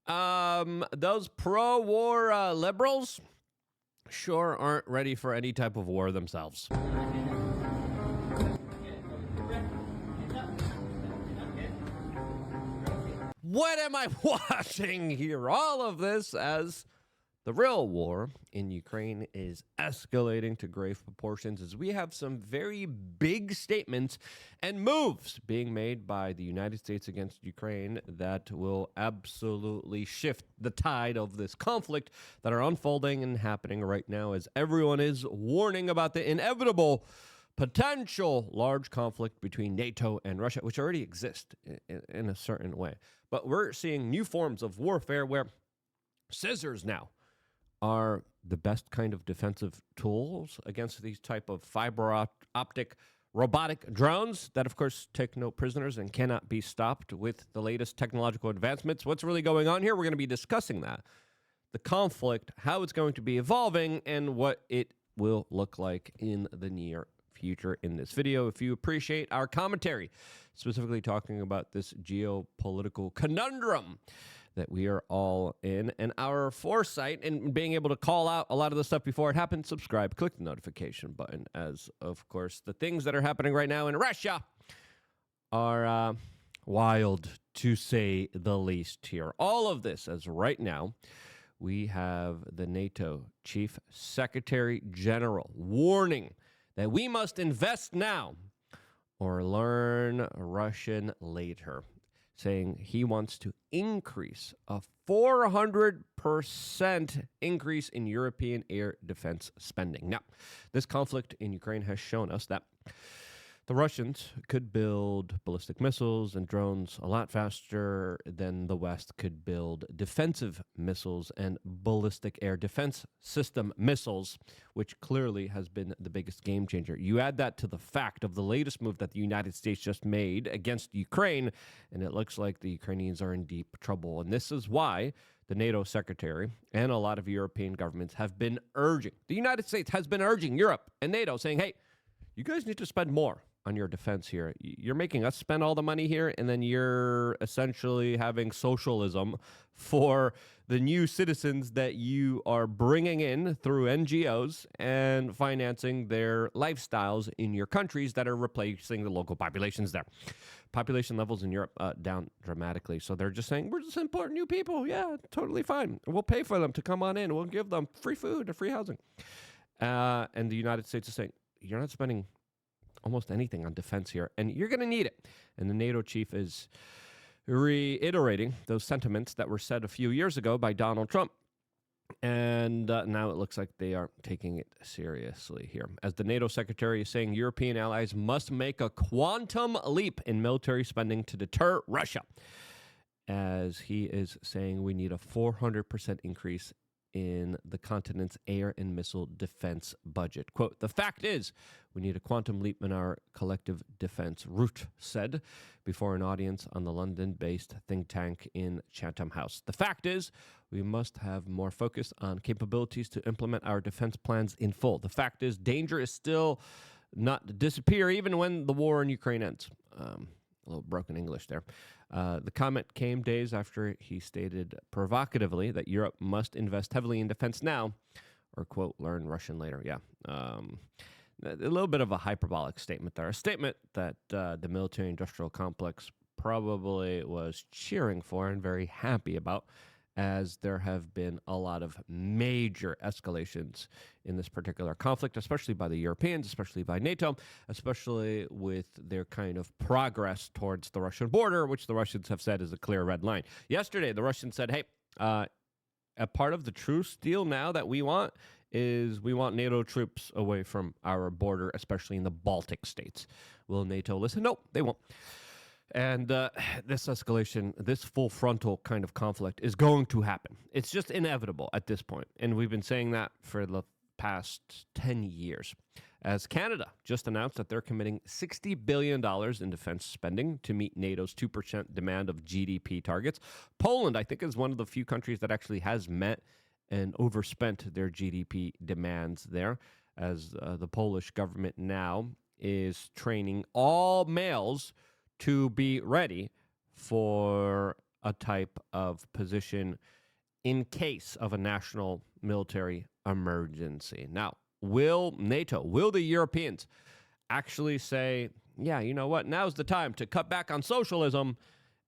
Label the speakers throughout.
Speaker 1: Those pro-war liberals sure aren't ready for any type of war themselves. What am I watching here? All of this as the real war in Ukraine is escalating to grave proportions as we have some very big statements and moves being made by the United States against Ukraine that will absolutely shift the tide of this conflict that are unfolding and happening right now as everyone is warning about the inevitable potential large conflict between NATO and Russia, which already exists in a certain way. But we're seeing new forms of warfare where scissors now are the best kind of defensive tools against these type of fiber optic robotic drones that, of course, take no prisoners and cannot be stopped with the latest technological advancements. What's really going on here? We're going to be discussing that. The conflict, how it's going to be evolving, and what it will look like in the near future in this video. If you appreciate our commentary, specifically talking about this geopolitical conundrum that we are all in, and our foresight and being able to call out a lot of the stuff before it happens, subscribe, click the notification button, as, of course, the things that are happening right now in Russia are wild, to say the least here. All of this as right now, we have the NATO Chief Secretary General warning that we must invest now or learn Russian later, saying he wants to increase a 400% increase in European air defense spending. Now, this conflict in Ukraine has shown us that the Russians could build ballistic missiles and drones a lot faster than the West could build defensive missiles and ballistic air defense system missiles, which clearly has been the biggest game changer. You add that to the fact of the latest move that the United States just made against Ukraine, and it looks like the Ukrainians are in deep trouble. And this is why the NATO secretary and a lot of European governments have been urging, the United States has been urging Europe and NATO, saying, hey, you guys need to spend more on your defense here. You're making us spend all the money here, and then you're essentially having socialism for the new citizens that you are bringing in through NGOs and financing their lifestyles in your countries that are replacing the local populations there. Population levels in Europe down dramatically. So they're just saying, we're just importing new people. Yeah, totally fine. We'll pay for them to come on in. We'll give them free food and free housing. And the United States is saying, you're not spending almost anything on defense here, and you're going to need it. And the NATO chief is reiterating those sentiments that were said a few years ago by Donald Trump. And now it looks like they are taking it seriously here. As the NATO secretary is saying, European allies must make a quantum leap in military spending to deter Russia. As he is saying, we need a 400% increase in the continent's air and missile defense budget. Quote, the fact is, we need a quantum leap in our collective defense, Root said before an audience on the London-based think tank in Chatham House. The fact is, we must have more focus on capabilities to implement our defense plans in full. The fact is, danger is still not to disappear even when the war in Ukraine ends. A little broken English there. The comment came days after he stated provocatively that Europe must invest heavily in defense now, or, quote, learn Russian later. Yeah. A little bit of a hyperbolic statement there. A statement that the military-industrial complex probably was cheering for and very happy about, as there have been a lot of major escalations in this particular conflict, especially by the Europeans, especially by NATO, especially with their kind of progress towards the Russian border, which the Russians have said is a clear red line. Yesterday, the Russians said, hey, a part of the truce deal now that we want is we want NATO troops away from our border, especially in the Baltic states. Will NATO listen? No, they won't. And this escalation, this full frontal kind of conflict is going to happen. It's just inevitable at this point. And we've been saying that for the past 10 years. As Canada just announced that they're committing $60 billion in defense spending to meet NATO's 2% demand of GDP targets. Poland, I think, is one of the few countries that actually has met and overspent their GDP demands there, as the Polish government now is training all males to be ready for a type of position in case of a national military emergency. Now, will NATO, will the Europeans actually say, yeah, you know what, now's the time to cut back on socialism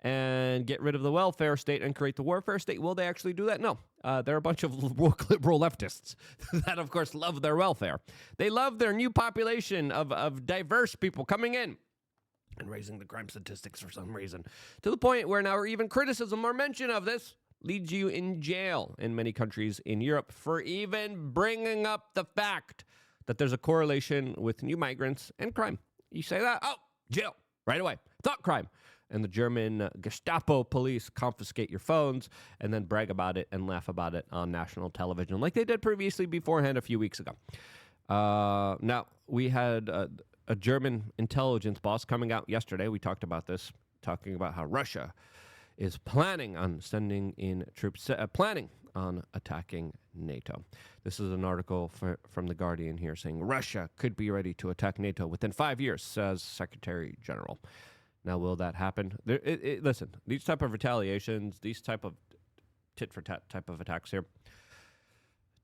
Speaker 1: and get rid of the welfare state and create the warfare state? Will they actually do that? No. They're a bunch of liberal leftists that, of course, love their welfare. They love their new population of diverse people coming in and raising the crime statistics for some reason, to the point where now even criticism or mention of this leads you in jail in many countries in Europe for even bringing up the fact that there's a correlation with new migrants and crime. You say that, oh, jail, right away. Thought crime. And the German Gestapo police confiscate your phones and then brag about it and laugh about it on national television like they did previously beforehand a few weeks ago. Now, we had a German intelligence boss coming out yesterday. We talked about this, talking about how Russia is planning on sending in troops, planning on attacking NATO. This is an article from The Guardian here saying Russia could be ready to attack NATO within 5 years, says Secretary General. Now, will that happen? Listen, these type of retaliations, these type of tit-for-tat type of attacks here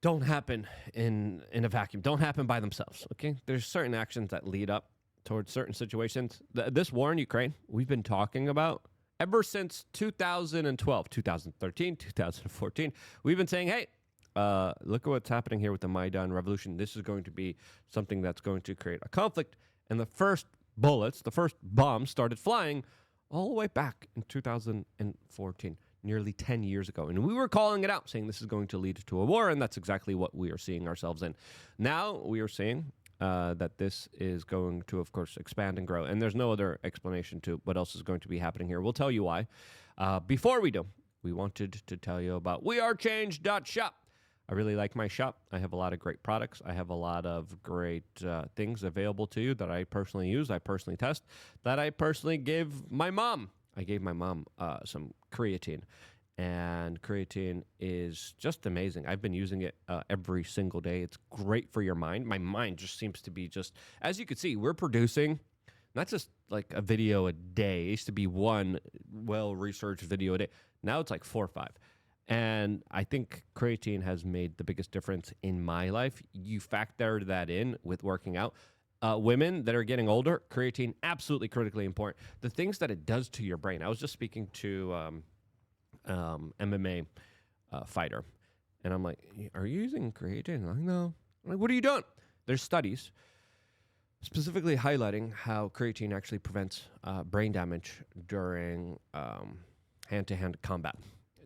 Speaker 1: don't happen in a vacuum, don't happen by themselves, okay? There's certain actions that lead up towards certain situations. This war in Ukraine, we've been talking about ever since 2012, 2013, 2014. We've been saying, hey, look at what's happening here with the Maidan revolution. This is going to be something that's going to create a conflict. And the first bullets, the first bombs started flying all the way back in 2014, nearly 10 years ago. And we were calling it out, saying this is going to lead to a war, and that's exactly what we are seeing ourselves in. Now we are seeing that this is going to, of course, expand and grow. And there's no other explanation to what else is going to be happening here. We'll tell you why. Before we do, we wanted to tell you about wearechange.shop. I really like my shop. I have a lot of great products. I have a lot of great things available to you that I personally use, I personally test, that I personally give my mom. I gave my mom some creatine, and creatine is just amazing. I've been using it every single day. It's great for your mind. My mind just seems to be just, as you can see, we're producing not just like a video a day. It used to be one well-researched video a day. Now it's like 4 or 5. And I think creatine has made the biggest difference in my life. You factor that in with working out. Women that are getting older, creatine, absolutely critically important. The things that it does to your brain. I was just speaking to MMA fighter, and I'm like, are you using creatine? I'm like, no. I'm like, what are you doing? There's studies specifically highlighting how creatine actually prevents brain damage during hand-to-hand combat.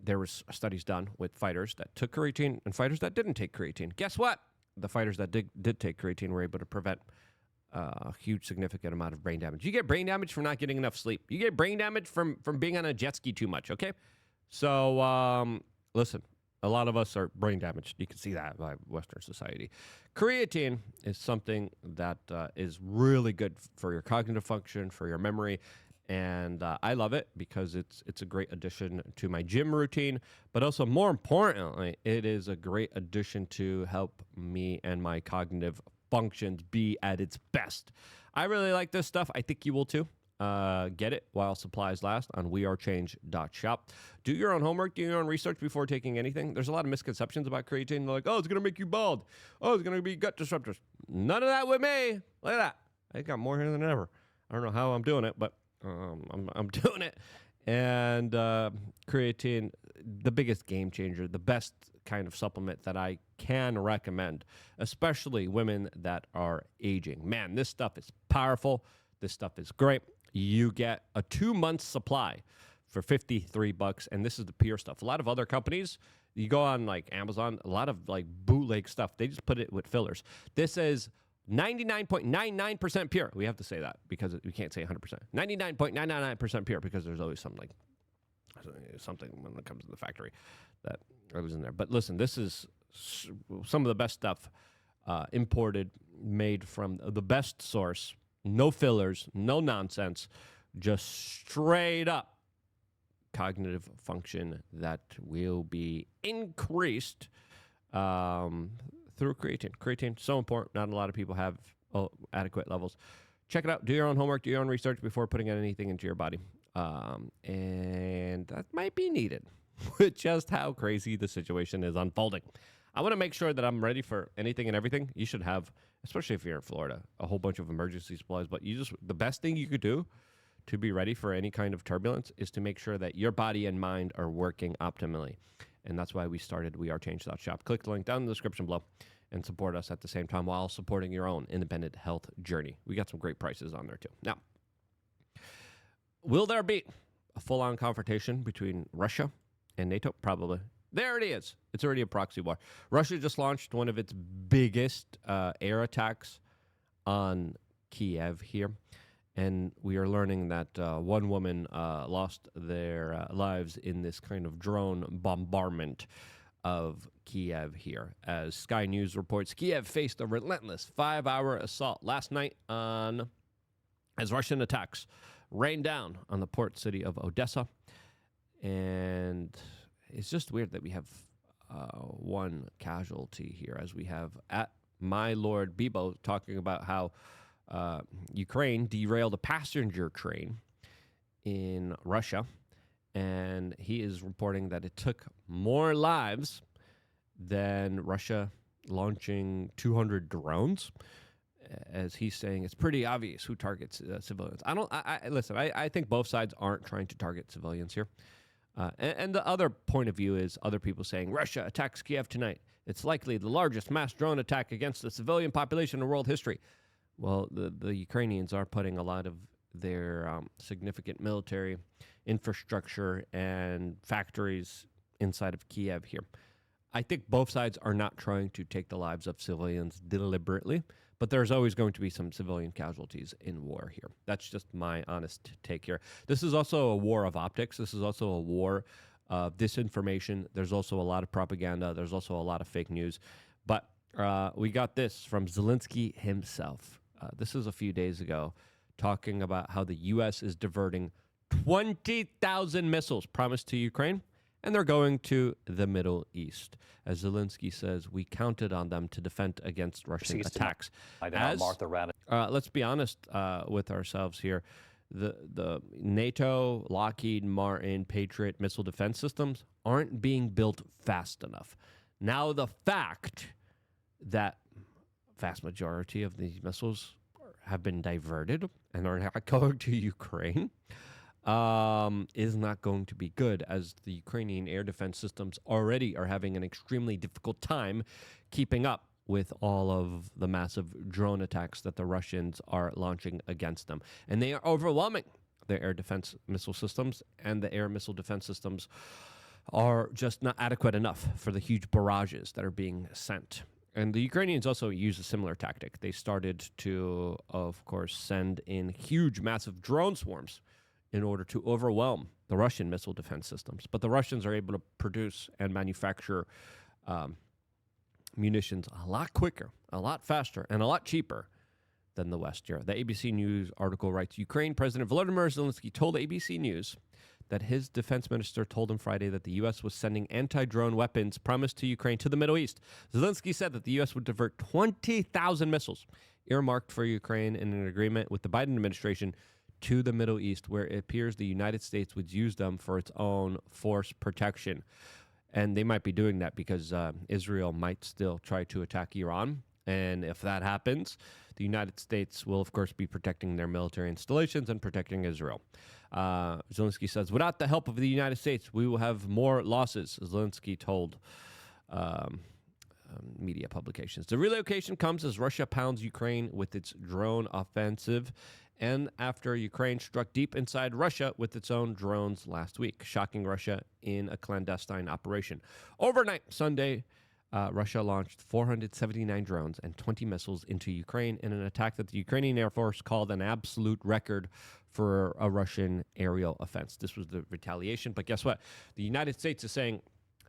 Speaker 1: There was studies done with fighters that took creatine and fighters that didn't take creatine. Guess what? The fighters that did take creatine were able to prevent a huge, significant amount of brain damage. You get brain damage from not getting enough sleep. You get brain damage from being on a jet ski too much, okay? So, listen, a lot of us are brain damaged. You can see that by Western society. Creatine is something that is really good for your cognitive function, for your memory, and I love it because it's a great addition to my gym routine, but also more importantly, it is a great addition to help me and my cognitive functions be at its best. I really like this stuff. I think you will too. Get it while supplies last on wearechange.shop. Do your own homework, do your own research before taking anything. There's a lot of misconceptions about creatine. They're like, oh, it's going to make you bald. Oh, it's going to be gut disruptors. None of that with me. Look at that. I got more hair than ever. I don't know how I'm doing it, but I'm doing it. And creatine, the biggest game changer, the best kind of supplement that I can recommend, especially women that are aging. Man, this stuff is powerful. This stuff is great. You get a 2-month supply for $53, and this is the pure stuff. A lot of other companies, you go on like Amazon, a lot of like bootleg stuff, they just put it with fillers. This is 99.99% pure. We have to say that because we can't say 100%. 99.999% pure because there's always something when it comes to the factory that was in there. But listen, this is some of the best stuff imported, made from the best source. No fillers, no nonsense, just straight up cognitive function that will be increased through creatine. Creatine, so important. Not a lot of people have adequate levels. Check it out. Do your own homework. Do your own research before putting anything into your body. And that might be needed with just how crazy the situation is unfolding. I want to make sure that I'm ready for anything and everything. You should have, especially if you're in Florida, a whole bunch of emergency supplies. But the best thing you could do to be ready for any kind of turbulence is to make sure that your body and mind are working optimally. And that's why we started wearechange.shop. Click the link down in the description below and support us at the same time while supporting your own independent health journey. We got some great prices on there too. Now, will there be a full-on confrontation between Russia and NATO? Probably. There it is. It's already a proxy war. Russia just launched one of its biggest air attacks on Kiev here. And we are learning that one woman lost their lives in this kind of drone bombardment of Kiev here. As Sky News reports, Kiev faced a relentless 5-hour assault last night as Russian attacks rained down on the port city of Odessa. And it's just weird that we have one casualty here, as we have at my Lord Bibo talking about how Ukraine derailed a passenger train in Russia, and he is reporting that it took more lives than Russia launching 200 drones. As he's saying, it's pretty obvious who targets civilians. Listen, I think both sides aren't trying to target civilians here. And the other point of view is other people saying Russia attacks Kiev tonight. It's likely the largest mass drone attack against the civilian population in world history. Well, the Ukrainians are putting a lot of their significant military infrastructure and factories inside of Kiev here. I think both sides are not trying to take the lives of civilians deliberately, but there's always going to be some civilian casualties in war here. That's just my honest take here. This is also a war of optics. This is also a war of disinformation. There's also a lot of propaganda. There's also a lot of fake news. But we got this from Zelensky himself. This is a few days ago, talking about how the U.S. is diverting 20,000 missiles promised to Ukraine, and they're going to the Middle East. As Zelensky says, we counted on them to defend against Russian attacks. Let's be honest with ourselves here. The NATO, Lockheed Martin, Patriot missile defense systems aren't being built fast enough. Now, the fact that vast majority of these missiles have been diverted and are not going to Ukraine is not going to be good, as the Ukrainian air defense systems already are having an extremely difficult time keeping up with all of the massive drone attacks that the Russians are launching against them. And they are overwhelming their air defense missile systems, and the air missile defense systems are just not adequate enough for the huge barrages that are being sent. And the Ukrainians also use a similar tactic. They started to, of course, send in huge, massive drone swarms in order to overwhelm the Russian missile defense systems. But the Russians are able to produce and manufacture munitions a lot quicker, a lot faster, and a lot cheaper than the West here. The ABC News article writes, Ukraine President Volodymyr Zelensky told ABC News that his defense minister told him Friday that the U.S. was sending anti-drone weapons promised to Ukraine to the Middle East. Zelensky said that the U.S. would divert 20,000 missiles earmarked for Ukraine in an agreement with the Biden administration to the Middle East, where it appears the United States would use them for its own force protection. And they might be doing that because Israel might still try to attack Iran. And if that happens, the United States will, of course, be protecting their military installations and protecting Israel. Zelensky says, without the help of the United States, we will have more losses, Zelensky told media publications. The relocation comes as Russia pounds Ukraine with its drone offensive, and after Ukraine struck deep inside Russia with its own drones last week, shocking Russia in a clandestine operation. Overnight, Sunday, Russia launched 479 drones and 20 missiles into Ukraine in an attack that the Ukrainian Air Force called an absolute record for a Russian aerial offense. This was the retaliation. But guess what? The United States is saying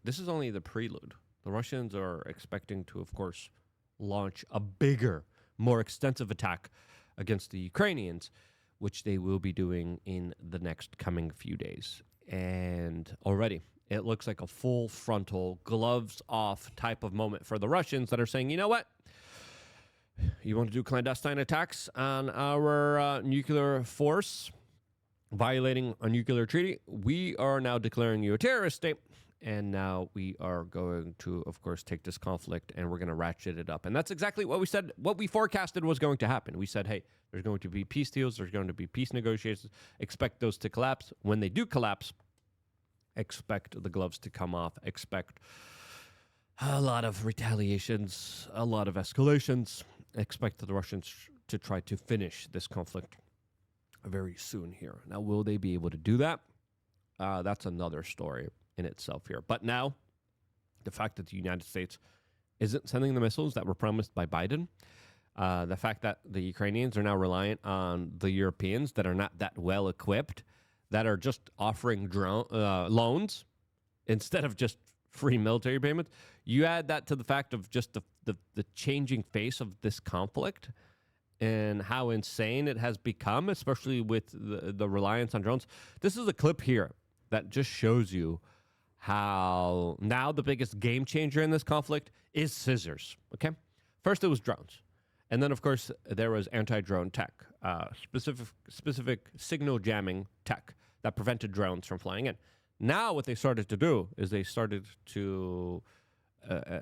Speaker 1: this is only the prelude. The Russians are expecting to, of course, launch a bigger, more extensive attack against the Ukrainians, which they will be doing in the next coming few days. And already, it looks like a full frontal, gloves off type of moment for the Russians that are saying, you know what? You want to do clandestine attacks on our nuclear force? violating a nuclear treaty, we are now declaring you a terrorist state. And now we are going to, of course, take this conflict and we're going to ratchet it up. And that's exactly what we said, what we forecasted was going to happen. We said, hey, there's going to be peace deals, there's going to be peace negotiations. Expect those to collapse. When they do collapse, expect the gloves to come off. Expect a lot of retaliations, a lot of escalations. Expect the Russians to try to finish this conflict very soon here. Now, will they be able to do that? That's another story in itself here. But now, the fact that the United States isn't sending the missiles that were promised by Biden, the fact that the Ukrainians are now reliant on the Europeans that are not that well equipped, that are just offering loans instead of just free military payments, you add that to the fact of just the changing face of this conflict and how insane it has become, especially with the reliance on drones. This is a clip here that just shows you how now the biggest game changer in this conflict is scissors, okay? First, it was drones. And then, of course, there was anti-drone tech, specific signal jamming tech that prevented drones from flying in. Now what they started to do is they started to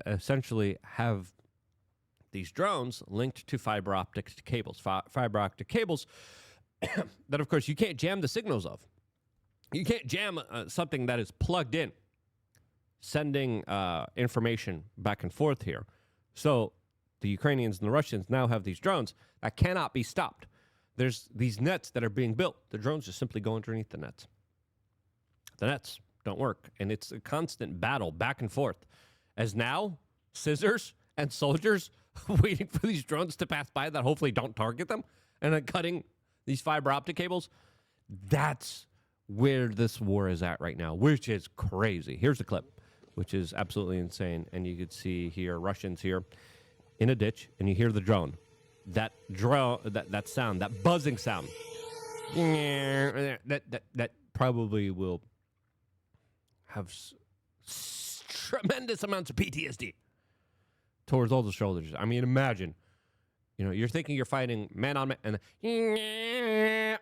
Speaker 1: essentially have these drones linked to fiber optic cables. Fiber optic cables that, of course, you can't jam the signals of. You can't jam something that is plugged in, sending information back and forth here. So the Ukrainians and the Russians now have these drones that cannot be stopped. There's these nets that are being built. The drones just simply go underneath the nets. The nets don't work, and it's a constant battle back and forth. As now, scissors and soldiers waiting for these drones to pass by that hopefully don't target them, and then cutting these fiber optic cables. That's where this war is at right now, which is crazy. Here's the clip, which is absolutely insane. And you could see here, Russians here in a ditch, and you hear the drone. That drone, that sound, that buzzing sound, that probably will have tremendous amounts of PTSD towards all the soldiers. I mean, imagine, you're thinking you're fighting man on man, and it's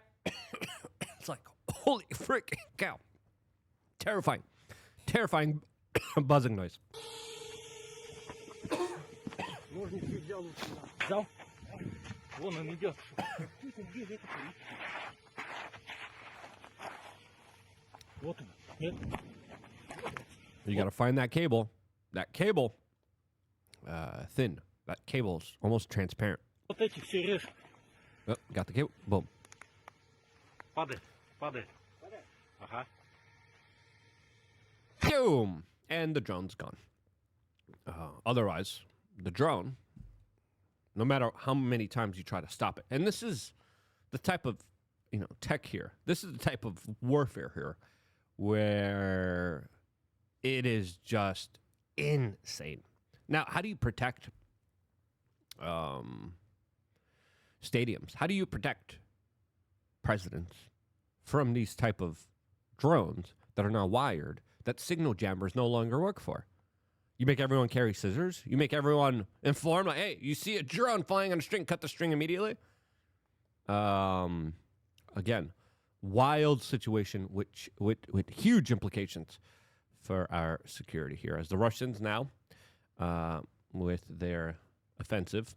Speaker 1: like, holy freaking cow. Terrifying buzzing noise. You got to find that cable. That cable, thin. That cable's almost transparent. Oh, got the cable. Boom. Boom. And the drone's gone. Otherwise, the drone, no matter how many times you try to stop it, and this is the type of tech here. This is the type of warfare here where it is just insane. Now, how do you protect stadiums? How do you protect presidents from these type of drones that are now wired that signal jammers no longer work for? You make everyone carry scissors. You make everyone informed, like, hey, you see a drone flying on a string, cut the string immediately. Again, wild situation with huge implications for our security here. As the Russians now, with their offensive,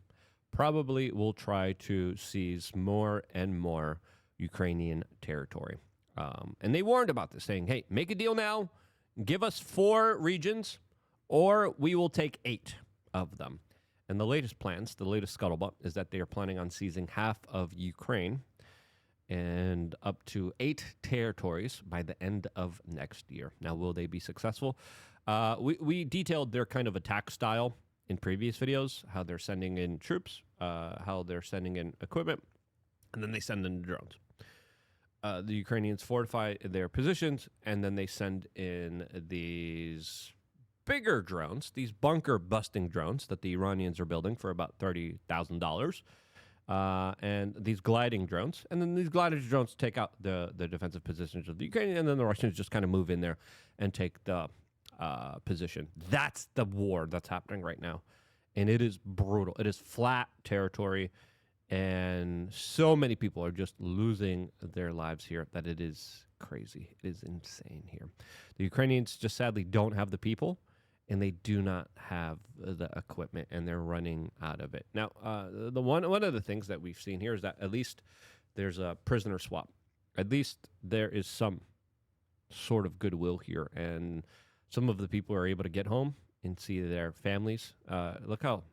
Speaker 1: probably will try to seize more and more Ukrainian territory. And they warned about this, saying, hey, make a deal now. Give us 4 regions, or we will take 8 of them. And the latest plans, the latest scuttlebutt, is that they are planning on seizing half of Ukraine and up to 8 territories by the end of next year. Now, will they be successful? We detailed their kind of attack style in previous videos, how they're sending in troops, how they're sending in equipment, and then they send in drones. The Ukrainians fortify their positions, and then they send in these bigger drones, these bunker-busting drones that the Iranians are building for about $30,000, and these gliding drones. And then these gliding drones take out the defensive positions of the Ukrainians, and then the Russians just kind of move in there and take the position. That's the war that's happening right now, and it is brutal. It is flat territory, And so many people are just losing their lives here that it is crazy. It is insane here. The Ukrainians just sadly don't have the people, and they do not have the equipment, and they're running out of it. Now, one of the things that we've seen here is that at least there's a prisoner swap. At least there is some sort of goodwill here, and some of the people are able to get home and see their families. Look how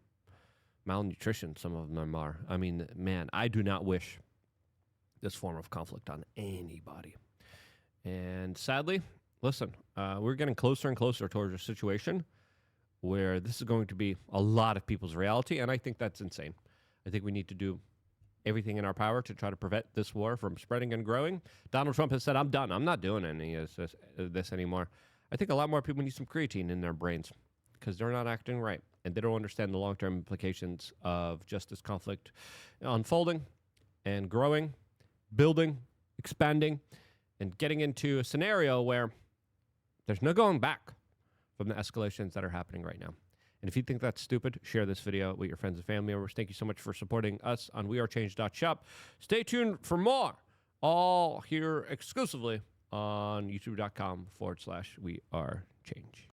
Speaker 1: malnutrition some of them are. I mean, man, I do not wish this form of conflict on anybody. And sadly, listen, we're getting closer and closer towards a situation where this is going to be a lot of people's reality, and I think that's insane. I think we need to do everything in our power to try to prevent this war from spreading and growing. Donald Trump has said, I'm done. I'm not doing any of this anymore. I think a lot more people need some creatine in their brains because they're not acting right, and they don't understand the long-term implications of just this conflict unfolding and growing, building, expanding, and getting into a scenario where there's no going back from the escalations that are happening right now. And if you think that's stupid, share this video with your friends and family members. Thank you so much for supporting us on wearechange.shop. Stay tuned for more, all here exclusively on youtube.com/wearechange.